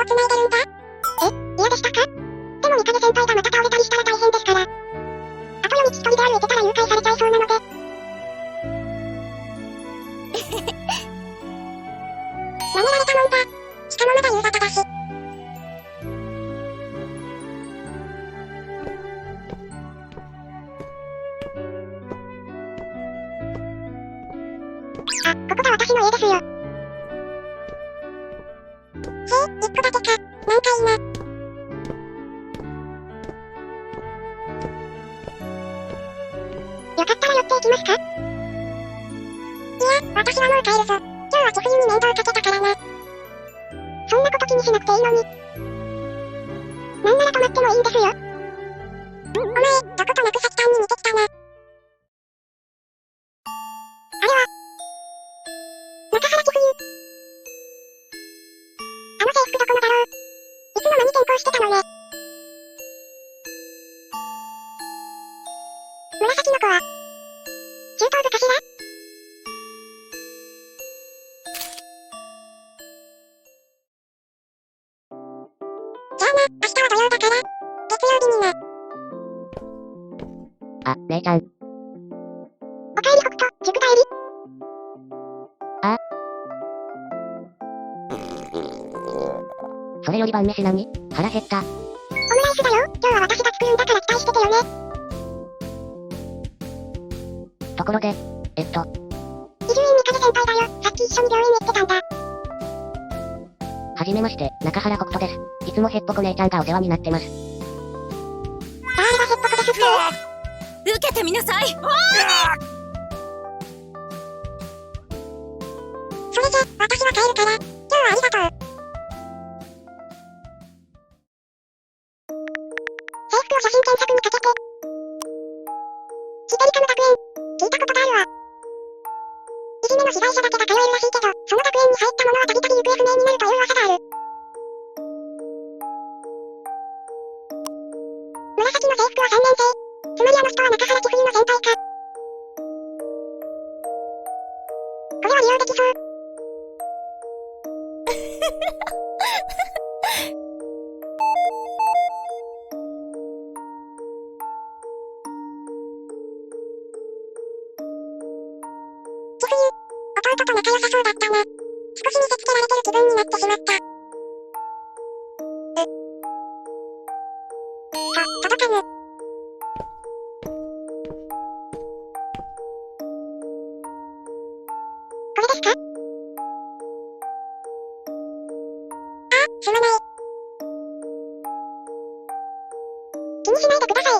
を繋いでるんだ。嫌でしたか？でも三影先輩がまた倒れたりしたら大変ですから。あと夜道一人で歩いてたら誘拐されちゃいそうなので。舐められたもんだ。しかもまだ夕方だし。あ、ここが私の家ですよ。へえ、一戸建てか。なんかいいな。よかったら寄っていきますか？いや、私はもう帰るぞ。今日は千冬に面倒かけたからな。そんなこと気にしなくていいのに。なんなら泊まってもいいんですよ。お前、どことなく先端に似てきたな。あれは中原千冬。あの制服どこのだろう。いつの間に転校してたのね。紫の子は中等部かしら？じゃあな、明日は土曜だから、月曜日にな。あ、姉ちゃん。おかえり北斗、塾帰り？それより晩飯何？腹減った。オムライスだよ。今日は私が作るんだから期待しててよね。ところで、伊集院三影先輩だよ。さっき一緒に病院行ってたんだ。はじめまして、中原北斗です。いつもヘッポコ姉ちゃんがお世話になってます。誰がヘッポコですって？受けてみなさい。それじゃ、私は帰るから、今日はありがとう。制服を写真検索にかけて。シテリカム学園、聞いたことがあるわ。いじめの被害者だけが通えるらしいけど、その学園に入った者はたびたび行方不明になるという噂がある。紫の制服は3年生。つまりあの人は中原千冬の先輩か。これは利用できそう。千冬、弟と仲良さそうだったな。少し見せつけられてる気分になってしまった。届かぬ。これですか？あ、すまない。気にしないでください。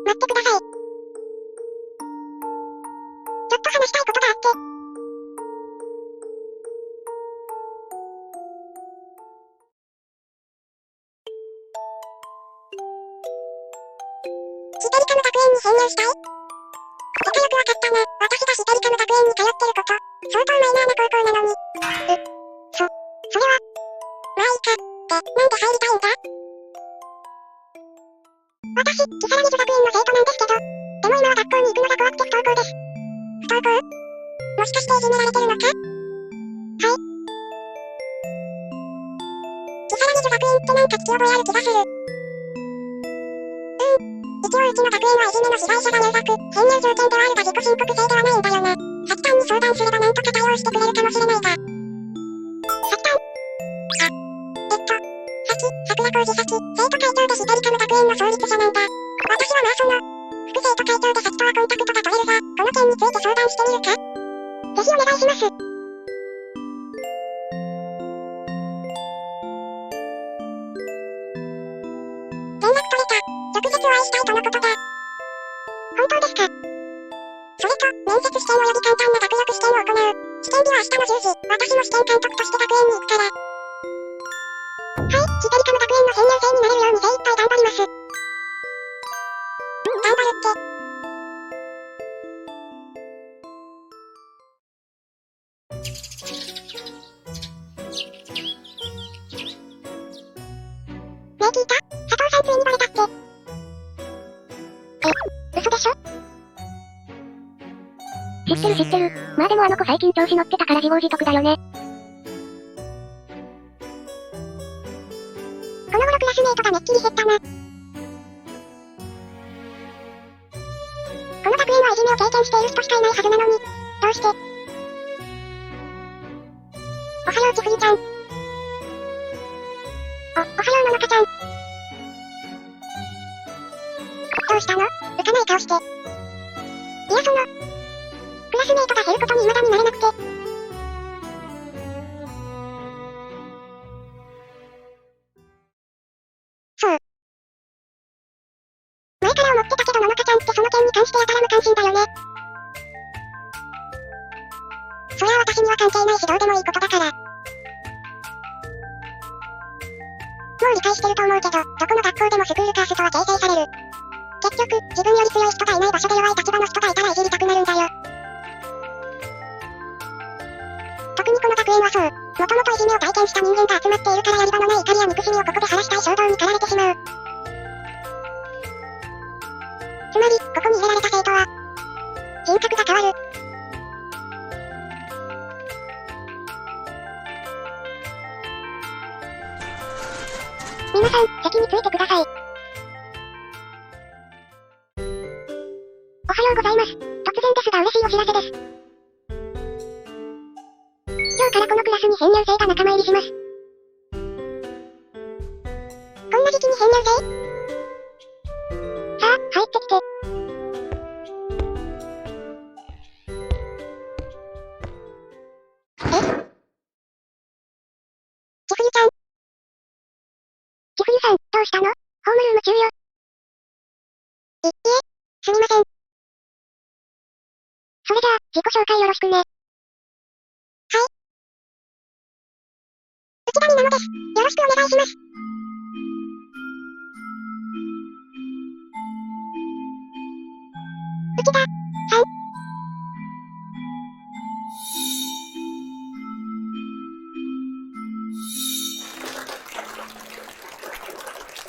待ってください。ちょっと話したいことがあって。シテリカム学園に潜入したい？仲良くわかったな。私がシテリカム学園に通ってること、相当マイナーな高校なのに。それは、まあいいか。で、なんで入りたいんだ？私、如月女学園の生徒なんですけど、でも今は学校に行くのが怖くて不登校です。不登校？もしかしていじめられてるのか？はい。如月女学園ってなんか聞き覚えある気がする。一応うちの学園はいじめの被害者が入学、編入条件ではあるが自己申告制ではないんだよな。先端に相談すればなんとか対応してくれるかもしれないが。先端？桜小路咲、生徒会長でシテリカム学園の創立者なんだ。私はまあその、副生徒会長で咲とはコンタクトが取れるが、この件について相談してみるか？ぜひお願いします。連絡取れた。直接お会いしたいとのことだ。本当ですか？それと、面接試験及び簡単な学力試験を行う。試験日は明日の10時。私も試験監督として学園に行くから。はい、シテリカム学園の編入生になれるように精一杯頑張ります。頑張るって。ねえ聞いた？佐藤さんついにバレたって。知ってる知ってる。まあでもあの子最近調子乗ってたから自業自得だよね。この頃クラスメイトがめっきり減ったな。この学園はいじめを経験している人しかいないはずなのに、どうして？おはようちふゆちゃん。おはようののかちゃん。どうしたの？浮かない顔して。いやクラスメイトが減ることに未だになれなくて。そう。前から思ってたけどののかちゃんってその件に関してやたら無関心だよね。そりゃ私には関係ないしどうでもいいことだから。もう理解してると思うけど、どこの学校でもスクールカーストは形成される。結局、自分より強い人がいない場所で弱い立場の人がいたらいじりたくなるんだよ。特にこの学園はそう。もともといじめを体験した人間が集まっているからやり場のない怒りや憎しみをここで晴らしたい衝動に駆られてしまう。つまり、ここに入れられた生徒は、人格が変わる。皆さん、席についてください。おはようございます。突然ですが嬉しいお知らせです。今日からこのクラスに編入生が仲間入りします。こんな時期に編入生？さあ、入ってきて。ちふゆちゃん。ちふゆさん、どうしたの？ホームルーム中よ。いえ、すみません。それじゃあ、自己紹介よろしくね。はい。内田美奈です。よろしくお願いします。内田さん。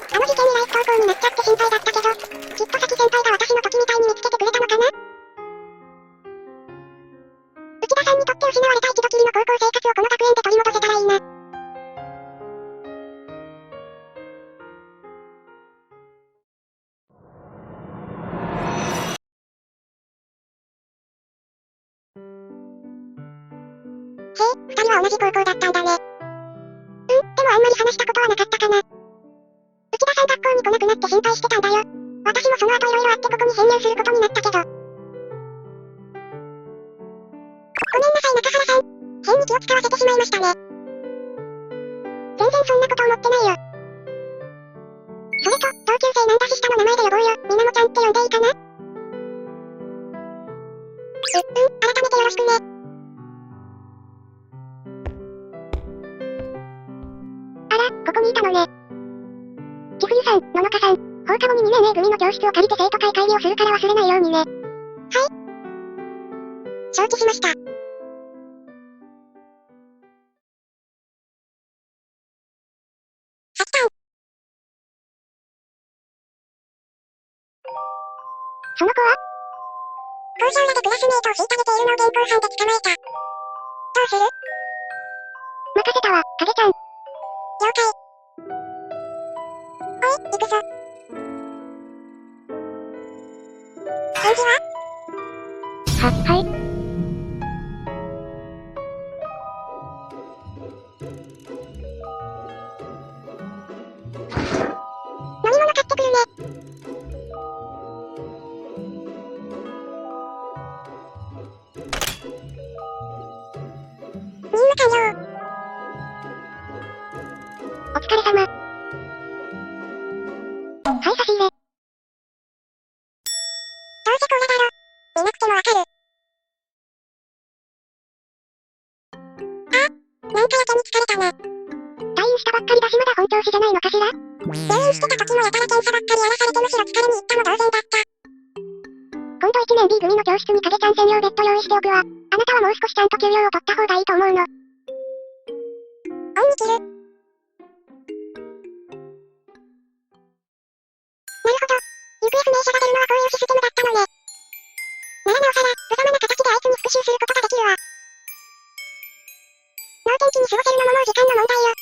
あの事件にライフ投稿になっちゃって心配だったけど、きっと先先輩が私の時みたいに見つけてくれたのかな？内田さんにとって失われた一度きりの高校生活をこの学園で取り戻せたらいいな。へえ、二人は同じ高校だったんだね。でもあんまり話したことはなかったかな。内田さん学校に来なくなって心配してたんだよ。私もその後色々あってここに編入することになったけど。ごめんなさい中原さん。変に気を使わせてしまいましたね。全然そんなこと思ってないよ。それと、同級生なんだし下の名前で呼ぼうよ。みなもちゃんって呼んでいいかな？改めてよろしくね。あら、ここにいたのね。ちふゆさん、ののかさん、放課後に2年 A 組の教室を借りて生徒会会議をするから忘れないようにね。はい。承知しました。その子は？校舎裏でクラスメイトを虐げているのを現行犯で捕まえた。どうする？任せたわ、影ちゃん。了解。おい、行くぞ。返事は？はい。飲み物買ってくるね。任務完了。お疲れ様。はい、差し入れ。どうせこれだろ。見なくてもわかる。なんかやけに疲れたな。退院したばっかりだしまだ本調子じゃないのかしら？入院してた時もやたら検査ばっかりやらされてむしろ疲れに行ったも同然だった。今度1年 B 組の教室に影ちゃん専用ベッド用意しておくわ。あなたはもう少しちゃんと休養を取った方がいいと思うの。恩に着る。なるほど。行方不明者が出るのはこういうシステムだったのね。ならなおさら、無様な形であいつに習することができるわ。能天気に過ごせるのももう時間の問題よ。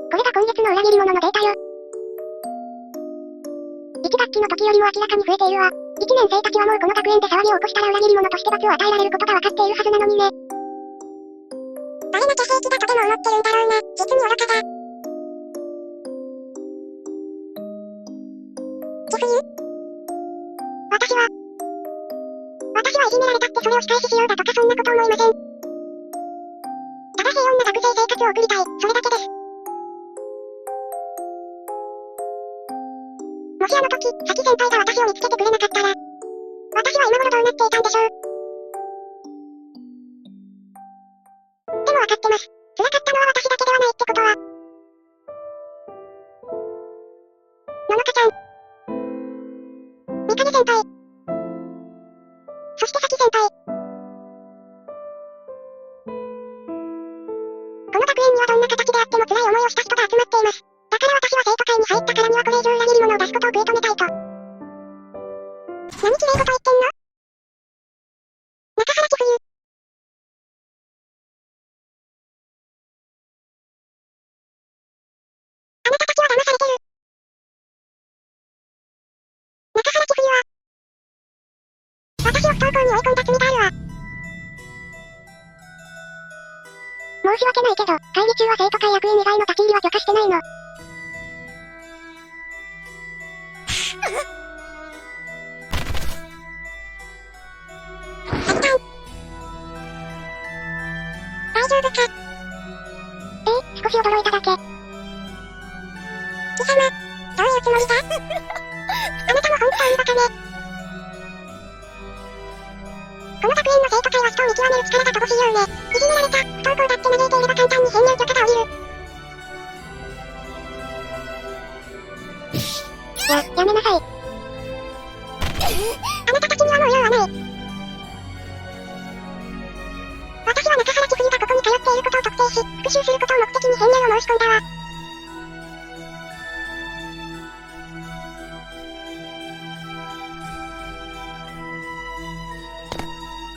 これが今月の裏切り者のデータよ。1学期の時よりも明らかに増えているわ。1年生たちはもうこの学園で騒ぎを起こしたら裏切り者として罰を与えられることが分かっているはずなのにね。バレなきゃ平気だとでも思ってるんだろうな。実に愚かだ。千冬？私はいじめられたってそれを仕返ししようだとかそんなこと思いません。ただ平穏な学生生活を送りたい、それだけです。もしあの時、サキ先輩が私を見つけてくれなかったら、私は今頃どうなっていたんでしょう。でも分かってます。辛かったのは私だけではないってことは。ののかちゃん。みかね先輩。そしてサキ先輩。この学園にはどんな形であっても辛い思いをした人が集まっています。だから私は生徒会に入ったからにはこれ以上裏切り者を出すことを食い止めたいと。何きれい事言ってんの？中原千冬。あなたたちは騙されてる。中原千冬は、私を不登校に追い込んだ罪があるわ。申し訳ないけど、会議中は生徒会役員以外の立ち入りは許可してないの。大丈夫か？少し驚いただけ。貴様、どういうつもりだ？あなたも本当にバカね。この学園の生徒会は人を見極める力が乏しいようね。いじめられた、不登校だって嘆いていれば簡単に編入許可が下りる。やめなさい。あなたたちにはもう用はない。私は中原千冬がここに通っていることを特定し、復讐することを目的に編入を申し込んだわ。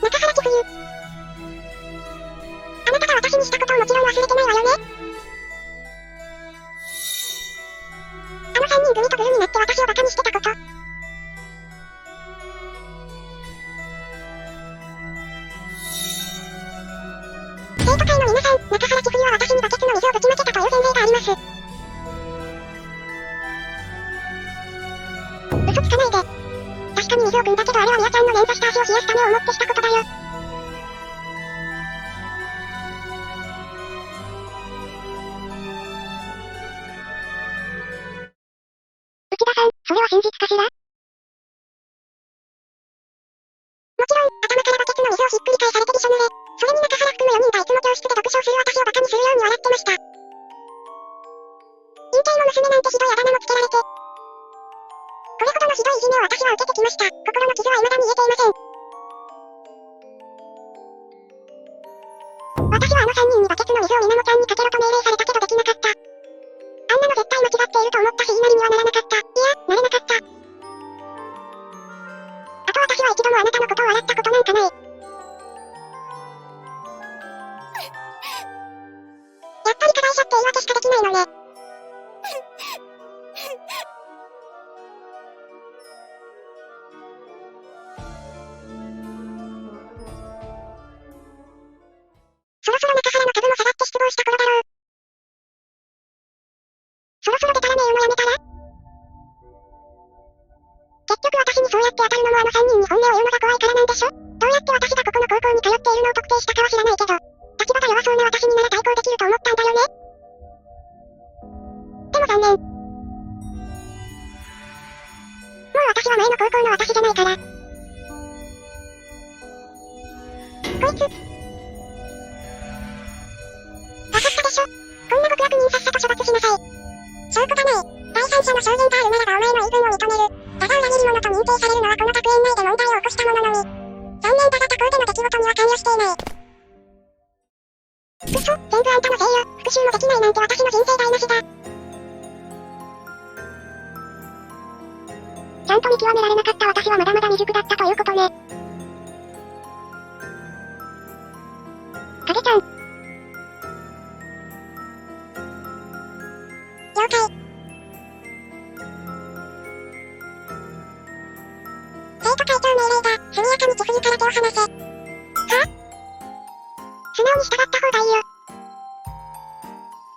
中原千冬。あなたが私にしたことをもちろん忘れてないわよね。あの3人組とグルになって私をバカにしてたこと。生徒会の皆さん、中原千冬は私にバケツの水をぶちまけたという前例があります。嘘つかないで。確かに水を汲んだけどあれはミヤちゃんの捻挫した足を冷やすためを思ってしたことだよ。内田さん、それは真実かしら？もちろん、頭からバケツの水をひっくり返されてびしょ濡れ。それに中原含む4人がいつも教室で読書をする私をバカにするように笑ってました。陰形の娘なんてひどいあだ名もつけられて。これほどのひどいいじめを私は受けてきました。心の傷は未だに癒えていません。私はあの3人にバケツの水をみなもちゃんにかけろと命令されたけどできなかった。あんなの絶対間違っていると思ったし言いなりにはならなかった。いや、なれなかった。あと私は一度もあなたのことを笑ったことなんかない。やっぱり加害者って言い訳しかできないのね。そろそろ中原の株も下がって失望した頃だろう。そろそろデタラメ言うのやめたら？結局私にそうやって当たるのもあの3人に本音を言うのが怖いからなんでしょ？どうやって私がここの高校に通っているのを特定したかは知らないけど、立場が弱そうな私になら対抗できると思ったんだよね。でも残念。もう私は前の高校の私じゃないから。こいつ。わかったでしょ。こんな極悪人さっさと処罰しなさい。証拠がない。第三者の証言があるならばお前の言い分を認める。だが裏切り者と認定されるのはこの学園内で問題を起こした者のみ。残念だが他校での出来事には関与していない。嘘、全部あんたのせいよ。復讐もできないなんなんて私の人生台無しだ。ちゃんと見極められなかった私はまだまだ未熟だったということね。影ちゃん。了解。生徒会長命令だ。速やかに千冬から手を離せ。はぁ？素直に従った方がいいよ。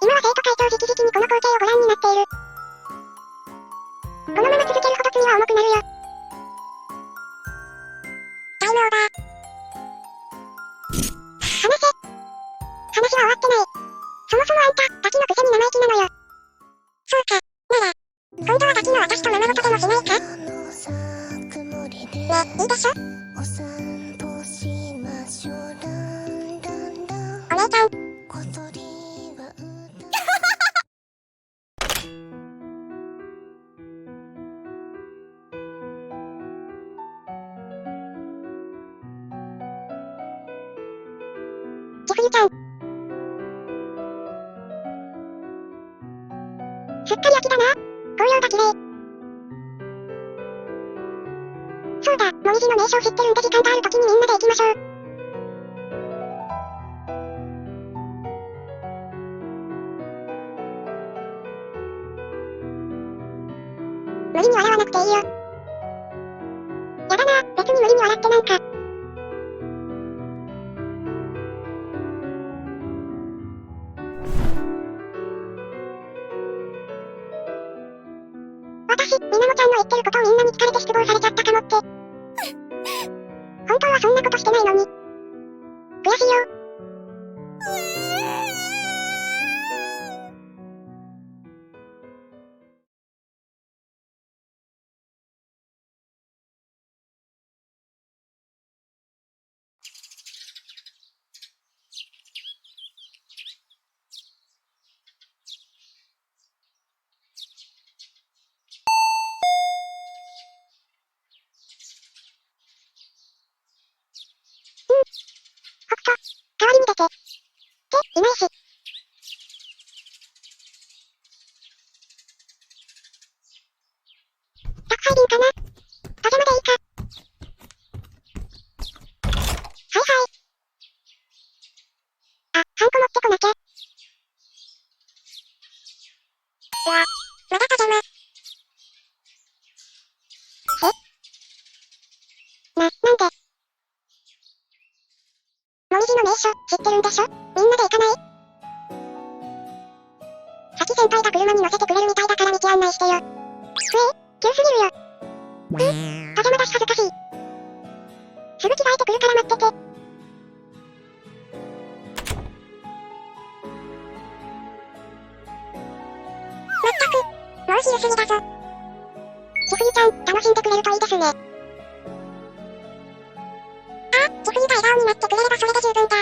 今は生徒会長直々にこの光景をご覧になっている。このまま続けるほど罪は重くなるよ。タイムオーバー。話せ。話は終わってない。そもそもあんた、ガキのくせに生意気なのよ。そうか。なら、今度はガキの私とままごとでもしないか？ね、いいでしょ？お姉ちゃん。千冬ちゃん。すっかり秋だな。紅葉が綺麗。そうだ、もみじの名所を知ってるんで時間があるときにみんなで行きましょう。無理に笑わなくていいよ。やだな、別に無理に笑ってなんか。私、みなもちゃんの言ってることをみんなに聞かれて失望されちゃったかもって。本当はそんなことしてないのに。悔しいよ。北斗、代わりに出て。いないし。宅配便かな？パジャマでいいか？はいはい。あ、ハンコ持ってこなきゃ。まだパジャマ。なんで？もみじの名所、知ってるんでしょ？みんなで行かない？さき先輩が車に乗せてくれるみたいだから道案内してよ。急すぎるよ。パジャマだし恥ずかしい。すぐ着替えてくるから待ってて。まったく、もう昼過ぎだぞ。千冬ちゃん、楽しんでくれるといいですね。千冬が笑顔になってくれればそれで十分だ。